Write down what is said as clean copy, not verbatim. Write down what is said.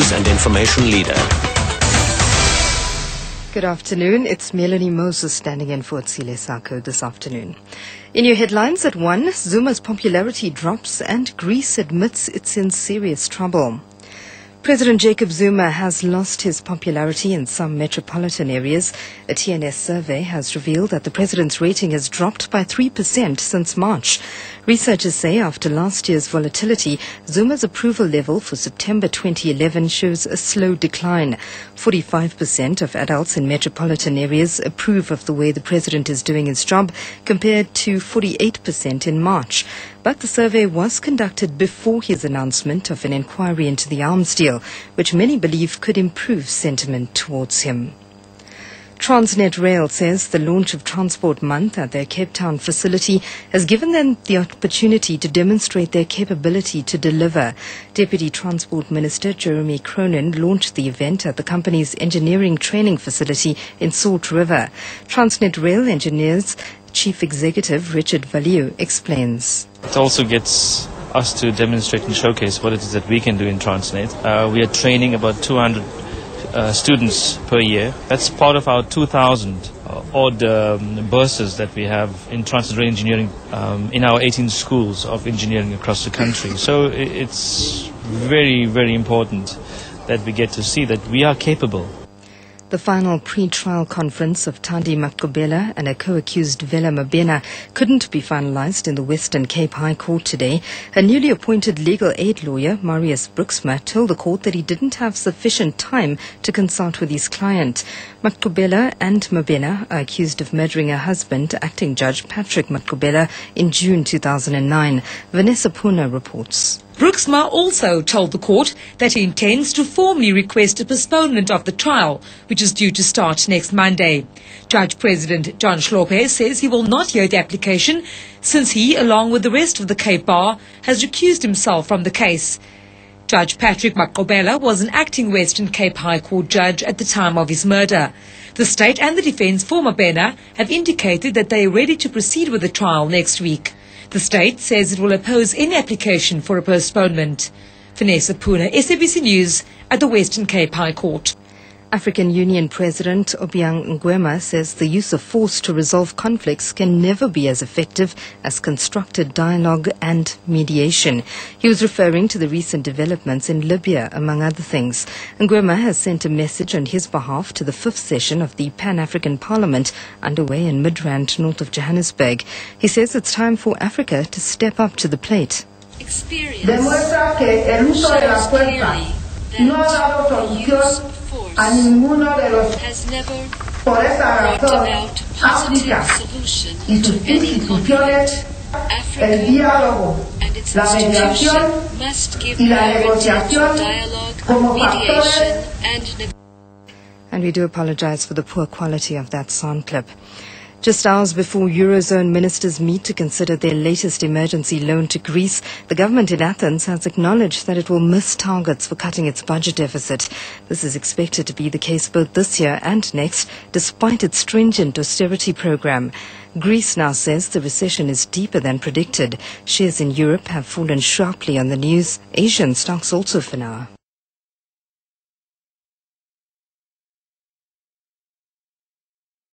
news and information leader. Good afternoon. It's Melanie Moses standing in for Tsile Sako this afternoon. In your headlines at 1, Zuma's popularity drops and Greece admits it's in serious trouble. President Jacob Zuma has lost his popularity in some metropolitan areas. A TNS survey has revealed that the president's rating has dropped by 3% since March. Researchers say after last year's volatility, Zuma's approval level for September 2011 shows a slow decline. 45% of adults in metropolitan areas approve of the way the president is doing his job, compared to 48% in March. But the survey was conducted before his announcement of an inquiry into the arms deal, which many believe could improve sentiment towards him. Transnet Rail says the launch of Transport Month at their Cape Town facility has given them the opportunity to demonstrate their capability to deliver. Deputy Transport Minister Jeremy Cronin launched the event at the company's engineering training facility in Salt River. Transnet Rail Engineers Chief Executive Richard Valiu explains. It also gets us to demonstrate and showcase what it is that we can do in Transnet. We are training about 200 students per year. That's part of our 2,000 odd bursts that we have in Transnet Rail Engineering in our 18 schools of engineering across the country. So it's very, very important that we get to see that we are capable. The final pre-trial conference of Thandi Maqubela and her co-accused Vela Mabena couldn't be finalized in the Western Cape High Court today. Her newly appointed legal aid lawyer, Marius Brooksma, told the court that he didn't have sufficient time to consult with his client. Maqubela and Mabena are accused of murdering her husband, acting judge Patrick Maqubela, in June 2009. Vanessa Puna reports. Brooksma also told the court that he intends to formally request a postponement of the trial, which is due to start next Monday. Judge President John Hlophe says he will not hear the application since he, along with the rest of the Cape Bar, has recused himself from the case. Judge Patrick Maqubela was an acting Western Cape High Court judge at the time of his murder. The state and the defence for Mabena have indicated that they are ready to proceed with the trial next week. The state says it will oppose any application for a postponement. Vanessa Puna, SABC News at the Western Cape High Court. African Union President Obiang Nguema says the use of force to resolve conflicts can never be as effective as constructed dialogue and mediation. He was referring to the recent developments in Libya, among other things. Nguema has sent a message on his behalf to the 5th session of the Pan-African Parliament underway in Midrand, north of Johannesburg. He says it's time for Africa to step up to the plate. Experience shows clearly that use has never brought about positive solution to any conflict. Africa and its institutions must give priority to dialogue, mediation and negotiation. And we do apologize for the poor quality of that sound clip. Just hours before Eurozone ministers meet to consider their latest emergency loan to Greece, the government in Athens has acknowledged that it will miss targets for cutting its budget deficit. This is expected to be the case both this year and next, despite its stringent austerity program. Greece now says the recession is deeper than predicted. Shares in Europe have fallen sharply on the news. Asian stocks also for now.